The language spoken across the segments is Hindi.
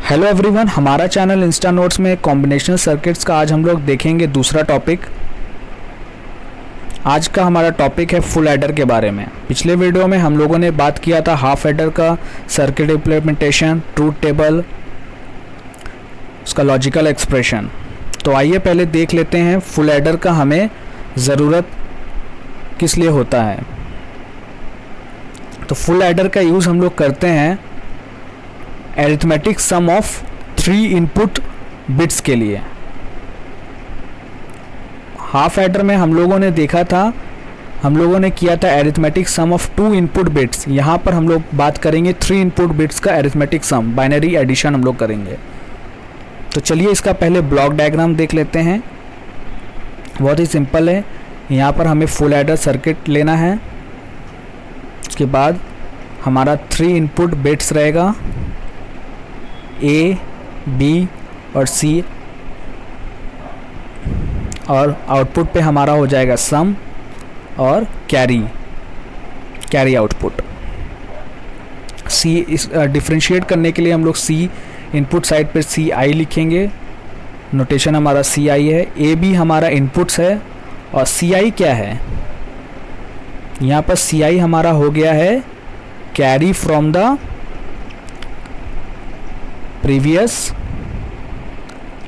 हेलो एवरीवन, हमारा चैनल इंस्टा नोट्स में कॉम्बिनेशनल सर्किट्स का आज हम लोग देखेंगे दूसरा टॉपिक। आज का हमारा टॉपिक है फुल एडर के बारे में। पिछले वीडियो में हम लोगों ने बात किया था हाफ एडर का सर्किट इम्प्लीमेंटेशन, ट्रूथ टेबल, उसका लॉजिकल एक्सप्रेशन। तो आइए पहले देख लेते हैं फुल एडर का हमें ज़रूरत किस लिए होता है। तो फुल एडर का यूज़ हम लोग करते हैं arithmetic sum of 3 input bits के लिए। हाफ एडर में हम लोगों ने देखा था, हम लोगों ने किया था arithmetic sum of 2 input bits. यहाँ पर हम लोग बात करेंगे 3 इनपुट बिट्स का अरिथमेटिक सम, बाइनरी एडिशन हम लोग करेंगे। तो चलिए इसका पहले ब्लॉक डायग्राम देख लेते हैं। बहुत ही सिंपल है। यहाँ पर हमें फुल एडर सर्किट लेना है। उसके बाद हमारा 3 इनपुट बिट्स रहेगा, A, B और C, और आउटपुट पे हमारा हो जाएगा सम और कैरी आउटपुट। C इस डिफ्रेंशिएट करने के लिए हम लोग C इनपुट साइड पर CI लिखेंगे। नोटेशन हमारा CI है। A, B हमारा इनपुट्स है और CI क्या है? यहाँ पर CI हमारा हो गया है carry from the previous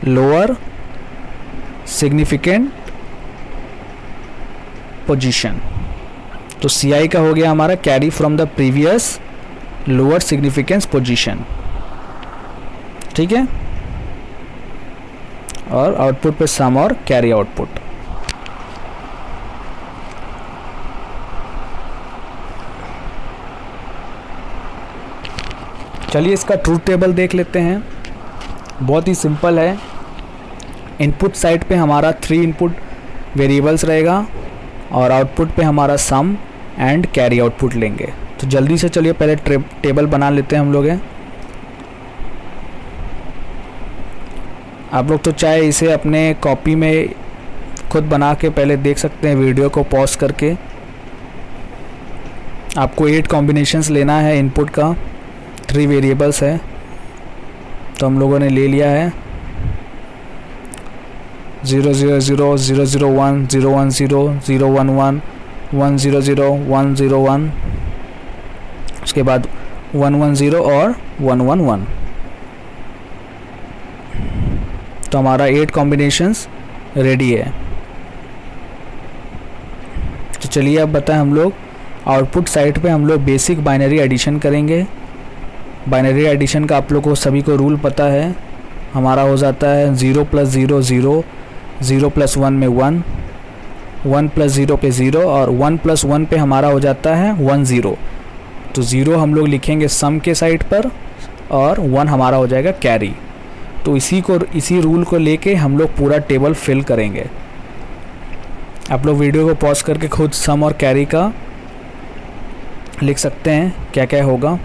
lower significant position. तो CI का हो गया हमारा carry from the previous lower significance position, ठीक है। और आउटपुट पे सम और कैरी आउटपुट। चलिए इसका ट्रूथ टेबल देख लेते हैं। बहुत ही सिंपल है। इनपुट साइड पे हमारा 3 इनपुट वेरिएबल्स रहेगा और आउटपुट पे हमारा सम एंड कैरी आउटपुट लेंगे। तो जल्दी से चलिए पहले टेबल बना लेते हैं हम लोग। आप लोग तो चाहे इसे अपने कॉपी में खुद बना के पहले देख सकते हैं, वीडियो को पॉज करके। आपको 8 कॉम्बिनेशंस लेना है इनपुट का, 3 वेरिएबल्स है। तो हम लोगों ने ले लिया है 0 0 0 0 0 1 0 1 0 0 1 1 1 0 0 1 0 1, उसके बाद 1 1 0 और 1 1 1। तो हमारा 8 कॉम्बिनेशंस रेडी है। तो चलिए अब बताएं, हम लोग आउटपुट साइड पे हम लोग बेसिक बाइनरी एडिशन करेंगे। बाइनरी एडिशन का आप लोग को सभी को रूल पता है। हमारा हो जाता है 0 + 0 0, 0 + 1 में 1, 1 + 0 पे 0 और 1 + 1 पे हमारा हो जाता है 1 0। तो 0 हम लोग लिखेंगे सम के साइड पर और 1 हमारा हो जाएगा कैरी। तो इसी रूल को लेके हम लोग पूरा टेबल फिल करेंगे। आप लोग वीडियो को पॉज करके खुद सम और कैरी का लिख सकते हैं क्या क्या होगा।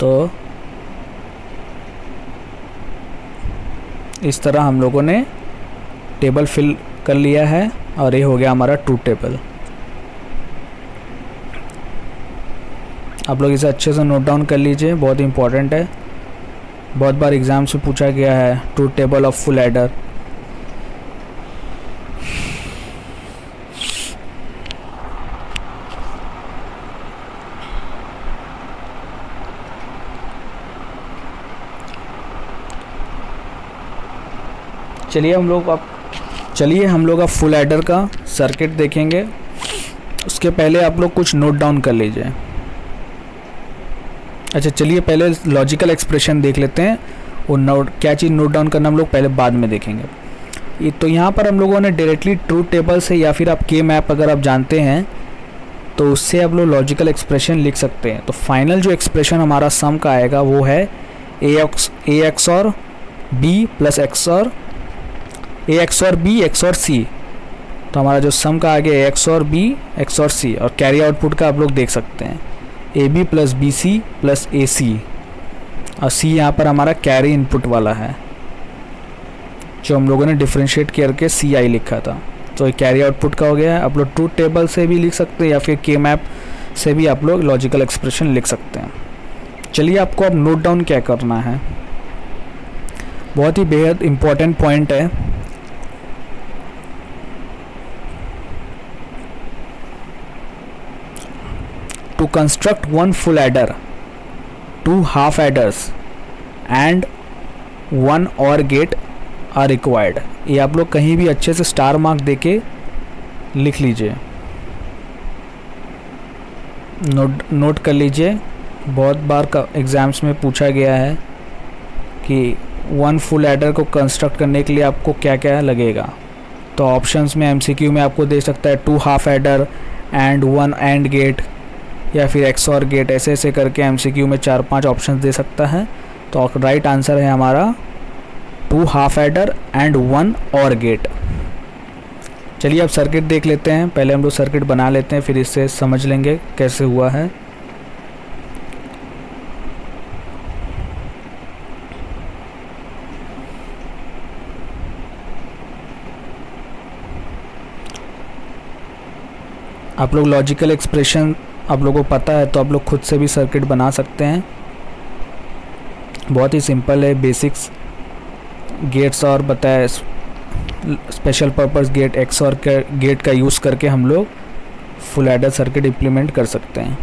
तो इस तरह हम लोगों ने टेबल फिल कर लिया है और ये हो गया हमारा ट्रूथ टेबल। आप लोग इसे अच्छे से नोट डाउन कर लीजिए, बहुत इंपॉर्टेंट है। बहुत बार एग्ज़ाम से पूछा गया है truth table of full adder. चलिए हम लोग अब फुल एडर का सर्किट देखेंगे। उसके पहले आप लोग कुछ नोट डाउन कर लीजिए। अच्छा, चलिए पहले लॉजिकल एक्सप्रेशन देख लेते हैं। वो क्या चीज़ नोट डाउन करना हम लोग पहले बाद में देखेंगे। तो यहाँ पर हम लोगों ने डायरेक्टली ट्रूथ टेबल से या फिर आप के मैप अगर आप जानते हैं तो उससे आप लोग लॉजिकल एक्सप्रेशन लिख सकते हैं। तो फाइनल जो एक्सप्रेशन हमारा सम का आएगा वो है A XOR B + A XOR B XOR C। तो हमारा जो सम का आ गया A XOR B XOR C, और कैरी आउटपुट का आप लोग देख सकते हैं AB + BC + AC, और C यहाँ पर हमारा कैरी इनपुट वाला है जो हम लोगों ने डिफ्रेंशिएट करके CI लिखा था। तो ये कैरी आउटपुट का हो गया है। आप लोग ट्रूथ टेबल से भी लिख सकते हैं या फिर के मैप से भी आप लोग लॉजिकल एक्सप्रेशन लिख सकते हैं। चलिए आपको अब नोट डाउन क्या करना है, बहुत ही बेहद इम्पोर्टेंट पॉइंट है। To construct one full adder, 2 half adders and 1 OR gate are required. ये आप लोग कहीं भी अच्छे से स्टार मार्क देके लिख लीजिए, नोट कर लीजिए। बहुत बार का एग्ज़ाम्स में पूछा गया है कि 1 फुल एडर को कंस्ट्रक्ट करने के लिए आपको क्या क्या लगेगा। तो ऑप्शंस में MCQ में आपको दे सकता है 2 half adder and 1 AND gate या फिर XOR गेट, ऐसे ऐसे करके MCQ में 4-5 ऑप्शन दे सकता है। तो राइट आंसर है हमारा 2 half adder and 1 OR gate. चलिए अब सर्किट देख लेते हैं। पहले हम लोग सर्किट बना लेते हैं, फिर इससे समझ लेंगे कैसे हुआ है। आप लोग लॉजिकल एक्सप्रेशन आप लोगों को पता है तो आप लोग खुद से भी सर्किट बना सकते हैं। बहुत ही सिंपल है, बेसिक्स गेट्स और बताया, special purpose gate XOR gate का यूज़ करके हम लोग फुल एडर सर्किट इम्प्लीमेंट कर सकते हैं।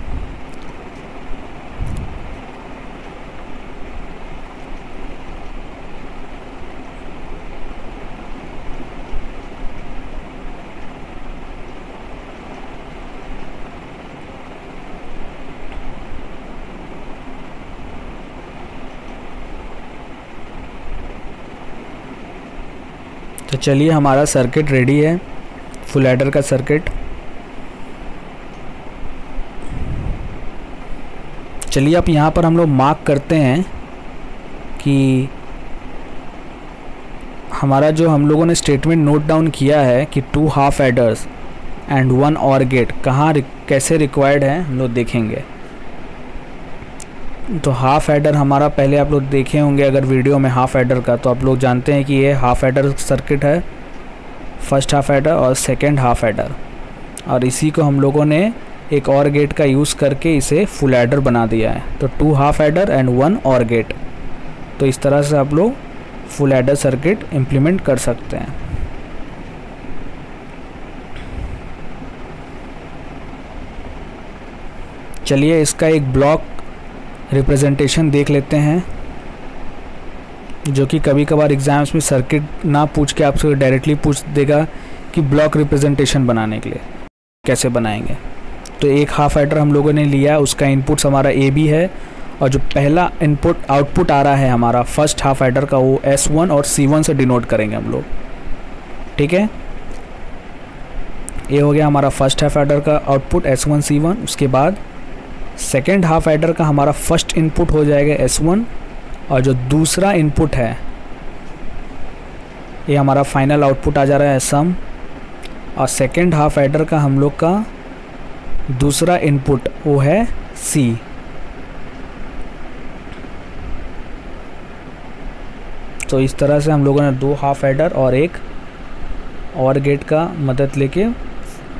तो चलिए हमारा सर्किट रेडी है, फुल एडर का सर्किट। चलिए अब यहाँ पर हम लोग मार्क करते हैं कि हमारा जो हम लोगों ने स्टेटमेंट नोट डाउन किया है कि 2 half adders and 1 OR gate कहाँ कैसे रिक्वायर्ड है हम लोग देखेंगे। तो हाफ एडर हमारा पहले आप लोग देखे होंगे अगर वीडियो में हाफ एडर का, तो आप लोग जानते हैं कि ये हाफ एडर सर्किट है, फर्स्ट हाफ एडर और सेकंड हाफ एडर, और इसी को हम लोगों ने एक OR गेट का यूज़ करके इसे फुल एडर बना दिया है। तो 2 half adder and 1 OR gate. तो इस तरह से आप लोग फुल एडर सर्किट इम्प्लीमेंट कर सकते हैं। चलिए इसका एक ब्लॉक रिप्रेजेंटेशन देख लेते हैं, जो कि कभी कभार एग्ज़ाम्स में सर्किट ना पूछ के आपसे डायरेक्टली पूछ देगा कि ब्लॉक रिप्रेजेंटेशन बनाने के लिए कैसे बनाएंगे। तो एक हाफ एडर हम लोगों ने लिया, उसका इनपुट्स हमारा AB है, और जो पहला इनपुट आउटपुट आ रहा है हमारा फर्स्ट हाफ एडर का, वो S1 और C1 से डिनोट करेंगे हम लोग। ठीक है, ये हो गया हमारा फर्स्ट हाफ एडर का आउटपुट S1 C1। उसके बाद सेकेंड हाफ एडर का हमारा फर्स्ट इनपुट हो जाएगा S1, और जो दूसरा इनपुट है ये हमारा फाइनल आउटपुट आ जा रहा है सम, और सेकेंड हाफ एडर का हम लोग का दूसरा इनपुट वो है C। तो इस तरह से हम लोगों ने 2 हाफ एडर और एक OR गेट का मदद लेके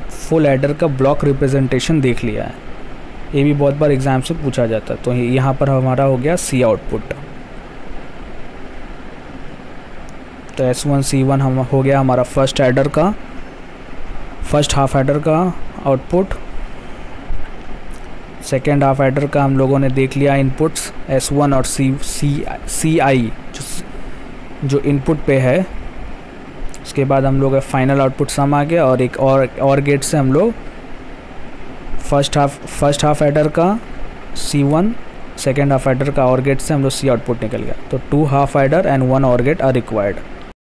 फुल एडर का ब्लॉक रिप्रेजेंटेशन देख लिया है। ये भी बहुत बार एग्ज़ाम से पूछा जाता है। तो यहाँ पर हमारा हो गया C आउटपुट। तो S1 C1 हम हो गया हमारा फर्स्ट हाफ एडर का आउटपुट। सेकेंड हाफ एडर का हम लोगों ने देख लिया इनपुट्स S1 और CI जो इनपुट पे है। उसके बाद हम लोग फाइनल आउटपुट सम आ गया, और एक और गेट से हम लोग फर्स्ट हाफ एडर का C1, सेकेंड हाफ एडर का OR गेट से हम लोग C आउटपुट निकल गया। तो 2 half adder and 1 OR gate are required.